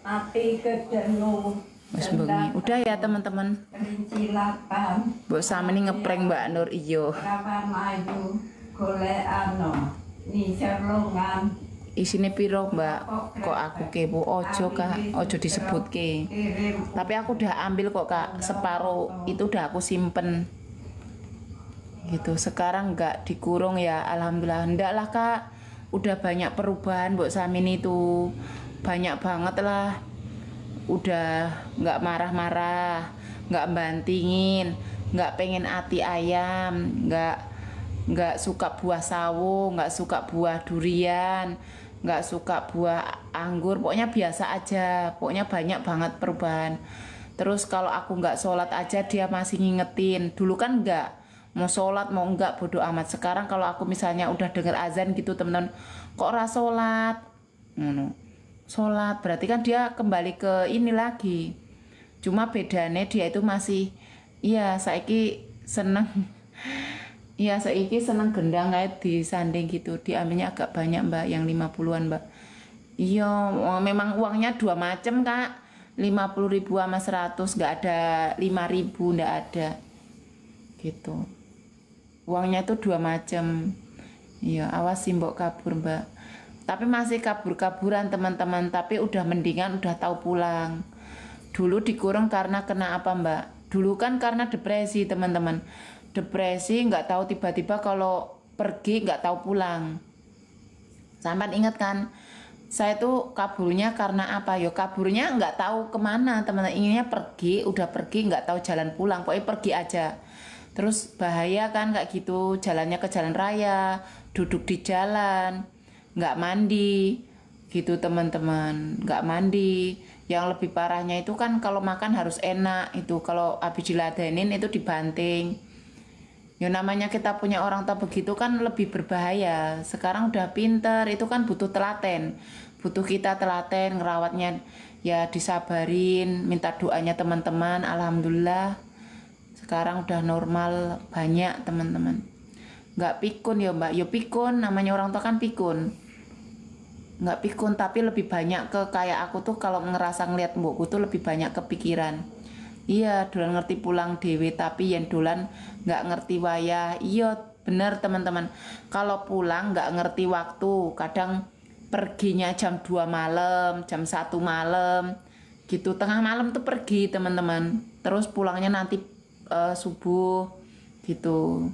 Mati kedenu. Mas bengi. Udah ya teman-teman. Kelinci lapan. Mbok Sami ini ngeprank Mbak Nur iyo. Kapan maju golek ano ni serlongan. Isine piro Mbak? Kok aku kepo? Ojo Kak, ojo disebutke. Tapi aku udah ambil kok Kak, separuh itu udah aku simpen. Gitu. Sekarang nggak dikurung ya, alhamdulillah. Ndak lah Kak, udah banyak perubahan Mbok Samin itu, banyak banget lah. Udah nggak marah-marah, nggak bantingin, nggak pengen ati ayam, nggak suka buah sawo, nggak suka buah durian, nggak suka buah anggur, pokoknya biasa aja. Pokoknya banyak banget perubahan. Terus kalau aku nggak sholat aja dia masih ngingetin. Dulu kan nggak mau sholat mau nggak bodo amat. Sekarang kalau aku misalnya udah denger azan gitu temen-temen, kok ora sholat, sholat berarti kan dia kembali ke ini lagi. Cuma bedanya dia itu masih, iya saiki seneng. Iya saiki seneng gendang kayak disanding gitu. Diambilnya agak banyak Mbak, yang 50-an Mbak. Iya memang uangnya dua macam Kak, 50.000 sama 100, nggak ada 5.000, nggak ada gitu. Uangnya itu dua macam. Iya awas sih Mbok kabur Mbak. Tapi masih kabur-kaburan teman-teman, tapi udah mendingan, udah tahu pulang. Dulu dikurung karena kena apa Mbak? Dulu kan karena depresi teman-teman. Depresi nggak tahu, tiba-tiba kalau pergi nggak tahu pulang. Sampai ingat kan? Saya tuh kaburnya karena apa? Yo kaburnya nggak tahu kemana teman-teman. Inginnya pergi, udah pergi nggak tahu jalan pulang. Pokoknya pergi aja. Terus bahaya kan kayak gitu. Jalannya ke jalan raya, duduk di jalan, nggak mandi gitu teman-teman, nggak mandi. Yang lebih parahnya itu kan kalau makan harus enak, itu kalau habis diladenin itu dibanting. Ya namanya kita punya orang tua begitu kan lebih berbahaya. Sekarang udah pinter, itu kan butuh telaten, butuh kita telaten ngerawatnya, ya disabarin, minta doanya teman-teman. Alhamdulillah sekarang udah normal banyak teman-teman. Nggak pikun ya Mbak, ya pikun, namanya orang tua kan pikun. Nggak pikun tapi lebih banyak ke kayak aku tuh kalau ngerasa ngeliat mbokku tuh lebih banyak kepikiran. Iya dolan ngerti pulang dewe tapi yang dolan nggak ngerti wayah. Iya bener teman-teman, kalau pulang nggak ngerti waktu, kadang perginya jam 2 malam, jam 1 malam gitu, tengah malam tuh pergi teman-teman, terus pulangnya nanti subuh gitu.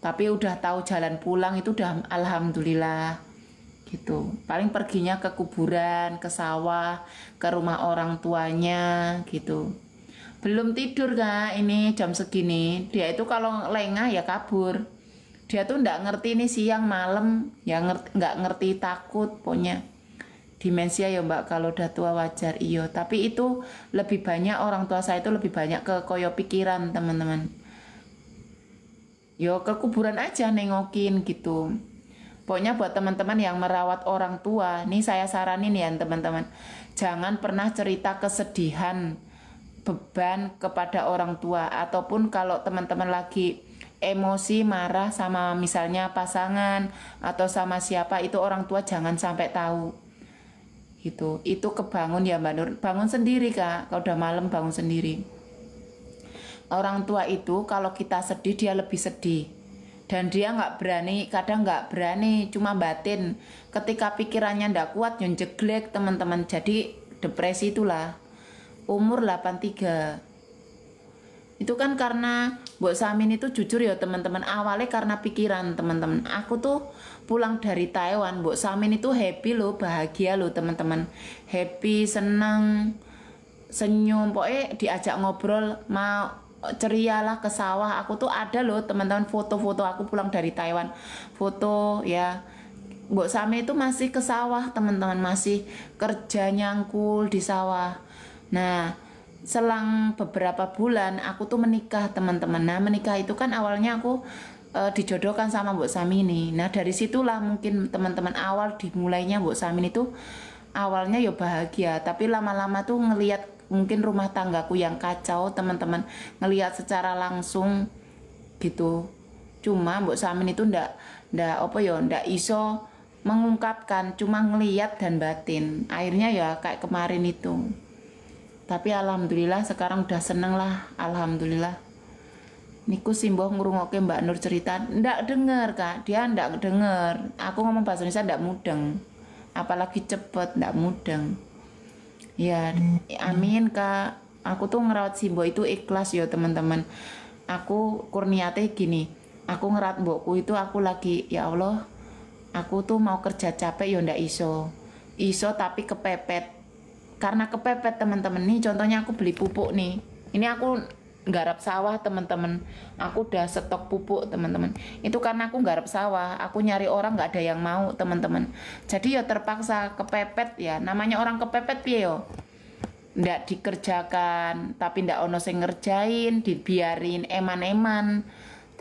Tapi udah tahu jalan pulang itu udah alhamdulillah gitu. Paling perginya ke kuburan, ke sawah, ke rumah orang tuanya gitu. Belum tidur Kak, ini jam segini. Dia itu kalau lengah ya kabur. Dia tuh nggak ngerti ini siang malam, ya nggak ngerti takut pokoknya. Demensia ya Mbak, kalau udah tua wajar iyo. Tapi itu lebih banyak orang tua saya itu lebih banyak ke koyo pikiran teman-teman. Yo ke kuburan aja nengokin gitu. Pokoknya buat teman-teman yang merawat orang tua, nih saya saranin ya teman-teman, jangan pernah cerita kesedihan, beban kepada orang tua. Ataupun kalau teman-teman lagi emosi, marah sama misalnya pasangan atau sama siapa, itu orang tua jangan sampai tahu gitu. Itu kebangun ya Mbak Nur, bangun sendiri Kak, kalau udah malam bangun sendiri. Orang tua itu kalau kita sedih dia lebih sedih, dan dia nggak berani, kadang nggak berani, cuma batin. Ketika pikirannya ndak kuat yang jeglek teman-teman, jadi depresi itulah. Umur 83 itu kan karena Mbok Samin itu jujur ya teman-teman, awalnya karena pikiran teman-teman. Aku tuh pulang dari Taiwan, Mbok Samin itu happy loh, bahagia loh teman-teman, happy, senang, senyum, pokoknya diajak ngobrol mau ceria lah ke sawah. Aku tuh ada loh teman-teman foto-foto aku pulang dari Taiwan, foto ya Mbok Sami itu masih ke sawah teman-teman, masih kerja nyangkul di sawah. Nah selang beberapa bulan aku tuh menikah teman-teman. Nah menikah itu kan awalnya aku dijodohkan sama Mbok Sami ini. Nah dari situlah mungkin teman-teman awal dimulainya Mbok Sami itu awalnya ya bahagia, tapi lama-lama tuh ngelihat mungkin rumah tanggaku yang kacau teman-teman, ngelihat secara langsung gitu. Cuma Mbok Samin itu ndak apa ya, ndak iso mengungkapkan, cuma ngeliat dan batin. Akhirnya ya kayak kemarin itu. Tapi alhamdulillah sekarang udah seneng lah, alhamdulillah. Niku simboh ngrungokke Mbak Nur cerita, ndak denger Kak, dia ndak denger. Aku ngomong bahasa Indonesia ndak mudeng. Apalagi cepet, ndak mudeng. Ya, amin Kak. Aku tuh ngerawat simboh itu ikhlas ya teman-teman. Aku kurniate gini, aku ngerawat mbokku itu aku lagi, ya Allah, aku tuh mau kerja capek ya ndak iso. Iso tapi kepepet. Karena kepepet teman-teman nih, contohnya aku beli pupuk nih. Ini aku garap sawah teman-teman. Aku udah stok pupuk teman-teman. Itu karena aku garap sawah, aku nyari orang nggak ada yang mau teman-teman. Jadi ya terpaksa kepepet ya. Namanya orang kepepet piye yo. Ndak dikerjakan, tapi ndak ono sing ngerjain, dibiarin eman-eman.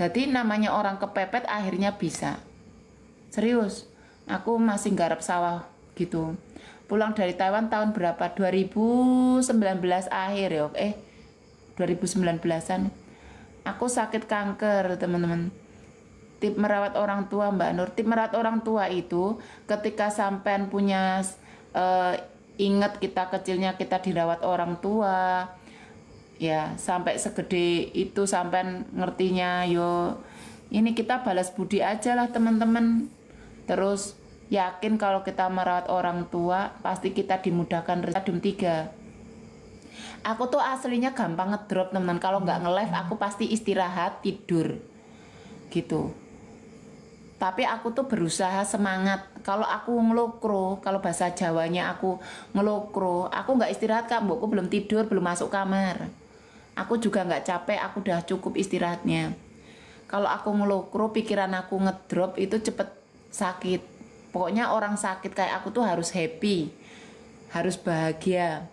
Jadi namanya orang kepepet akhirnya bisa. Serius, aku masih garap sawah gitu. Pulang dari Taiwan tahun berapa? 2019 akhir ya. 2019-an. Aku sakit kanker, teman-teman. Tip merawat orang tua, Mbak Nur. Tip merawat orang tua itu ketika sampean punya ingat kita kecilnya kita dirawat orang tua. Ya, sampai segede itu sampean ngertinya yo. Ini kita balas budi aja lah, teman-teman. Terus yakin kalau kita merawat orang tua pasti kita dimudahkan rezeki 3. Aku tuh aslinya gampang ngedrop teman-teman. Kalau nggak nge-live aku pasti istirahat tidur gitu. Tapi aku tuh berusaha semangat. Kalau aku ngelokro, kalau bahasa Jawanya aku ngelokro, aku nggak istirahat Kak, mbokku belum tidur, belum masuk kamar. Aku juga nggak capek, aku udah cukup istirahatnya. Kalau aku ngelokro, pikiran aku ngedrop itu cepet sakit. Pokoknya orang sakit kayak aku tuh harus happy, harus bahagia.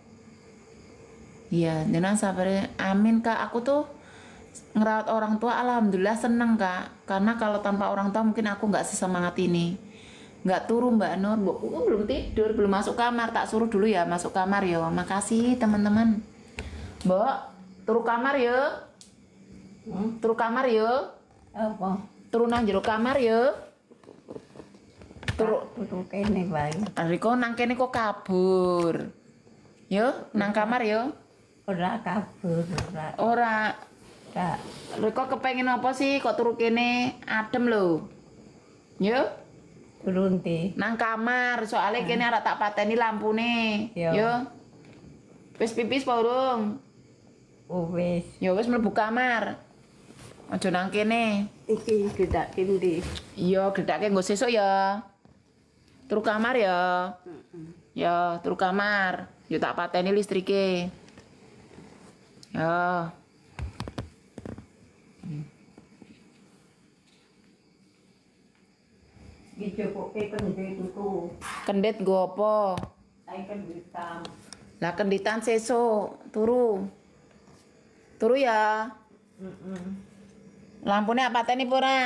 Iya, jangan sabar. Amin Kak. Aku tuh ngerawat orang tua, alhamdulillah seneng Kak. Karena kalau tanpa orang tua mungkin aku nggak sesemangat ini. Nggak turu Mbak Nur. Mbokku belum tidur, belum masuk kamar. Tak suruh dulu ya masuk kamar ya. Makasih teman-teman. Mbok, turu kamar ya. Turu kamar ya. Apa? Turu nang jero kamar ya. Turu kene bae. Riko nang kene kok kabur. Yo, nang kamar yo. Ora kabur, ora. Ora. Kak, Riko kepengen apa sih kok turu kene? Adem lho. Yo, turun di. nang kamar. Soalnya kene arek tak pateni lampune. Yo. Yo. Wis pipis apa urung? Wis. Yo wis mlebu kamar. Aja nang kene. Iki gedake ndi? Iya, gedake nggo sesuk ya. Turu kamar ya. Ya, turu kamar. Yo tak pateni listrike. Ya. Dicopoke kendhe tuku. Kendit nggo apa? Ae kenditan. Lah kenditan sesuk, turu. Turu ya. Lampune pateni apa ora?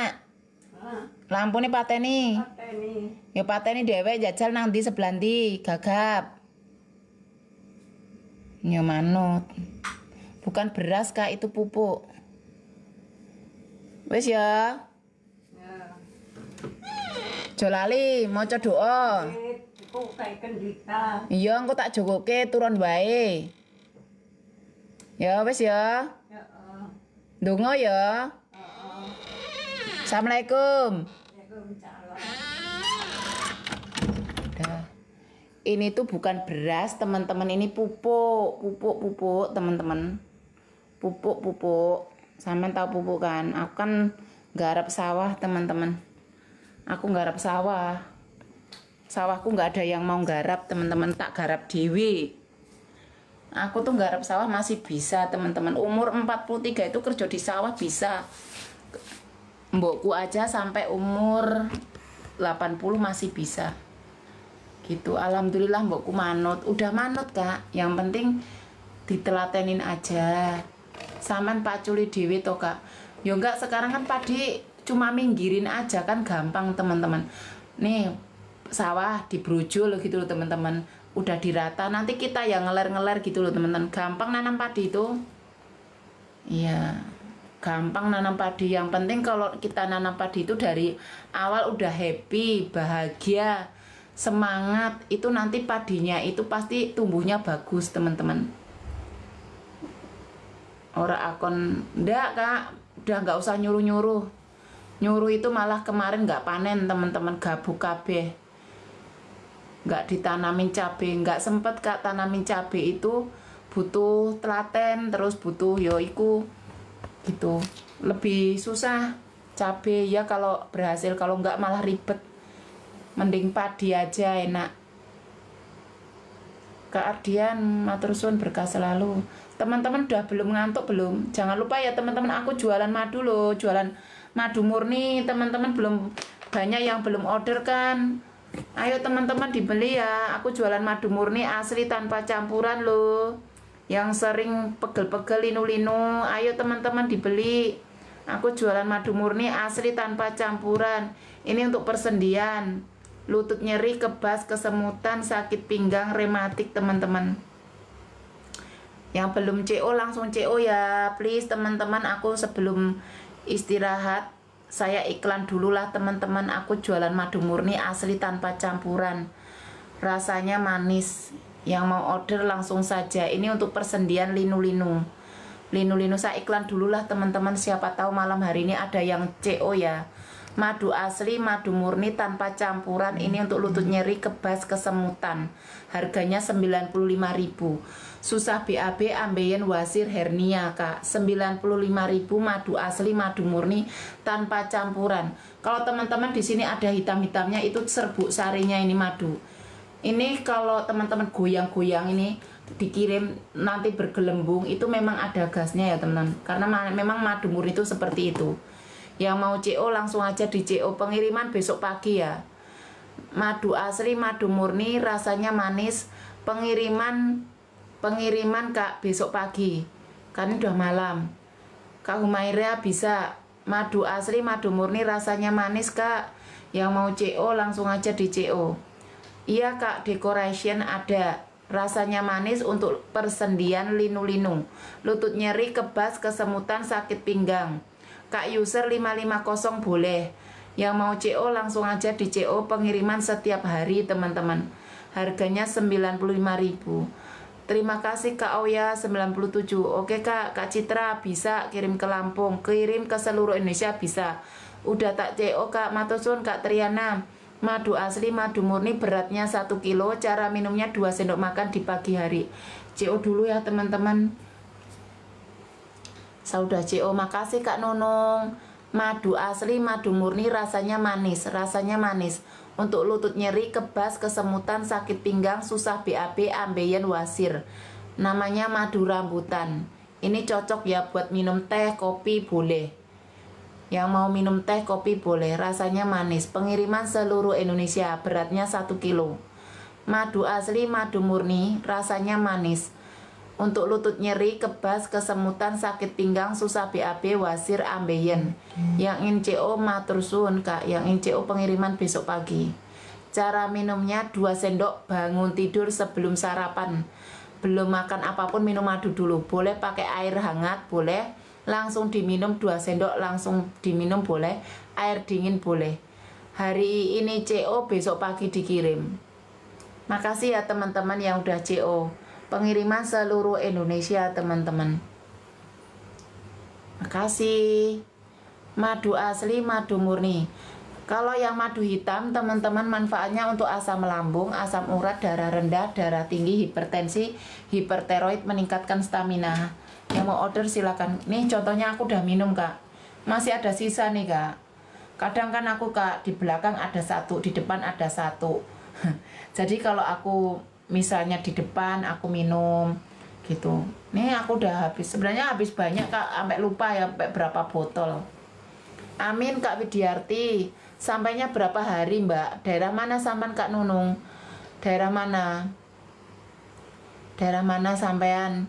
Ah, Lampune pateni. pateni. Ya pateni dhewe jajal nang ndi sebelah ndi, gagap. Ya manut. Bukan beras Kak, itu pupuk. Wis ya. Ya. Aja lali maca doa. Kok kayak kenditan. Iya, engko tak jogoke turun wae. Ya wis ya. Heeh. Ndonga ya. Heeh. Assalamualaikum. Waalaikumsalam. Dah. Ini tuh bukan beras, teman-teman. Ini pupuk teman-teman. Pupuk. Sampean tahu pupuk kan? Aku kan garap sawah, teman-teman. Aku garap sawah. Sawahku nggak ada yang mau garap, teman-teman. Tak garap dewe. Aku tuh garap sawah masih bisa, teman-teman. Umur 43 itu kerja di sawah bisa. Mbokku aja sampai umur 80 masih bisa. Gitu. Alhamdulillah mbokku manut. Udah manut, Kak. Yang penting ditelatenin aja. Saman paculi dewe toh, Kak. Ya enggak, sekarang kan padi cuma minggirin aja kan gampang, teman-teman. Nih, sawah dibrojol gitu loh, teman-teman. Udah dirata, nanti kita yang ngeler-ngeler gitu loh, teman-teman. Gampang nanam padi itu. Iya. gampang nanam padi. Yang penting kalau kita nanam padi itu dari awal udah happy, bahagia, semangat, itu nanti padinya itu pasti tumbuhnya bagus teman-teman. Ora akon ndak Kak, udah nggak usah nyuruh-nyuruh. Nyuruh itu malah kemarin nggak panen teman-teman, gabuk kabeh. Nggak ditanamin cabai, nggak sempet Kak tanamin cabai, itu butuh telaten, terus butuh yoiku gitu, lebih susah cabai ya kalau berhasil, kalau nggak malah ribet. Mending padi aja enak. Kak Ardian matur suwun berkah selalu. Teman-teman udah belum ngantuk belum? Jangan lupa ya teman-teman, aku jualan madu loh, jualan madu murni. Teman-teman belum banyak yang belum order kan? Ayo teman-teman dibeli ya, aku jualan madu murni asli tanpa campuran loh. Yang sering pegel-pegel linu-linu, ayo teman-teman dibeli. Aku jualan madu murni asli tanpa campuran. Ini untuk persendian, lutut nyeri, kebas, kesemutan, sakit pinggang, rematik teman-teman. Yang belum CO langsung CO ya, please teman-teman. Aku sebelum istirahat saya iklan dulu lah teman-teman. Aku jualan madu murni asli tanpa campuran, rasanya manis. Yang mau order langsung saja. Ini untuk persendian linu-linu. Linu-linu saya iklan dulu lah teman-teman. Siapa tahu malam hari ini ada yang CO ya. Madu asli, madu murni tanpa campuran. Ini untuk lutut nyeri, kebas, kesemutan. Harganya 95.000. Susah BAB, ambeien, wasir, hernia Kak. 95.000 madu asli, madu murni tanpa campuran. Kalau teman-teman di sini ada hitam-hitamnya, itu serbuk sarinya ini madu. Ini kalau teman-teman goyang-goyang ini dikirim nanti bergelembung, itu memang ada gasnya ya teman-teman. Karena memang madu murni itu seperti itu. Yang mau CO langsung aja di CO, pengiriman besok pagi ya. Madu asli, madu murni, rasanya manis. Pengiriman Kak besok pagi, kan udah malam. Kak Humaira bisa. Madu asli, madu murni, rasanya manis Kak. Yang mau CO langsung aja di CO. Iya Kak, decoration ada. Rasanya manis untuk persendian linu-linu, lutut nyeri, kebas, kesemutan, sakit pinggang. Kak user 550 boleh. Yang mau CO langsung aja di CO, pengiriman setiap hari teman-teman. Harganya 95.000. Terima kasih Kak Oya 97. Oke Kak Citra bisa kirim ke Lampung, kirim ke seluruh Indonesia bisa. Udah tak CO Kak Matosun. Kak Triana, madu asli, madu murni, beratnya 1 kilo, cara minumnya 2 sendok makan di pagi hari. CO dulu ya teman-teman. Saya udah CO. Makasih Kak Nunung. Madu asli, madu murni, rasanya manis, untuk lutut nyeri, kebas, kesemutan, sakit pinggang, susah BAB, ambeien, wasir. Namanya madu rambutan. Ini cocok ya buat minum teh, kopi boleh. Yang mau minum teh, kopi boleh. Rasanya manis. Pengiriman seluruh Indonesia. Beratnya 1 kilo. Madu asli, madu murni, rasanya manis. Untuk lutut nyeri, kebas, kesemutan, sakit pinggang, susah BAB, wasir, ambeien. Yang ingin CO matur suwun Kak. Yang ingin CO pengiriman besok pagi. Cara minumnya 2 sendok bangun tidur sebelum sarapan. Belum makan apapun minum madu dulu. Boleh pakai air hangat, boleh. Langsung diminum 2 sendok, langsung diminum boleh. Air dingin boleh. Hari ini CO, besok pagi dikirim. Makasih ya teman-teman yang udah CO. Pengiriman seluruh Indonesia teman-teman. Makasih. Madu asli, madu murni. Kalau yang madu hitam teman-teman manfaatnya untuk asam lambung, asam urat, darah rendah, darah tinggi, hipertensi, hipertiroid, meningkatkan stamina. Yang mau order silakan. Nih contohnya aku udah minum Kak. Masih ada sisa nih Kak. Kadang kan aku Kak di belakang ada 1, di depan ada 1. Jadi kalau aku misalnya di depan aku minum gitu. Nih aku udah habis. Sebenarnya habis banyak Kak, sampai lupa ya sampai berapa botol. Amin Kak Widiarti. Sampainya berapa hari Mbak? Daerah mana sampean Kak Nunung? Daerah mana? Daerah mana sampean?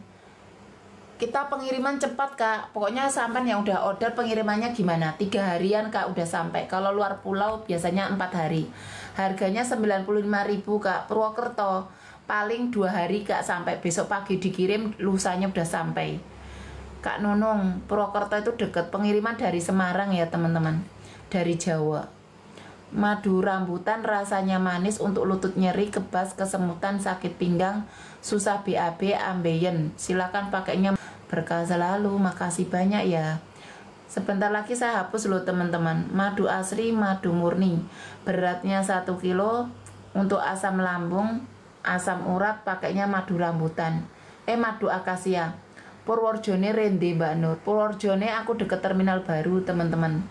Kita pengiriman cepat Kak. Pokoknya sampean yang udah order pengirimannya gimana? 3 harian Kak udah sampai. Kalau luar pulau biasanya 4 hari. Harganya 95.000 Kak. Purwokerto paling 2 hari Kak sampai, besok pagi dikirim, lusanya udah sampai. Kak Nunung, Purwokerto itu deket, pengiriman dari Semarang ya teman-teman, dari Jawa. Madu rambutan rasanya manis untuk lutut nyeri, kebas, kesemutan, sakit pinggang, susah BAB, ambeien. Silakan pakainya, berkah selalu. Makasih banyak ya. Sebentar lagi saya hapus loh teman-teman. Madu asri, madu murni. Beratnya 1 kilo. Untuk asam lambung, asam urat pakainya madu rambutan. Madu akasia. Purwojone Rende Mbak Nur. Purwojone aku deket terminal baru teman-teman.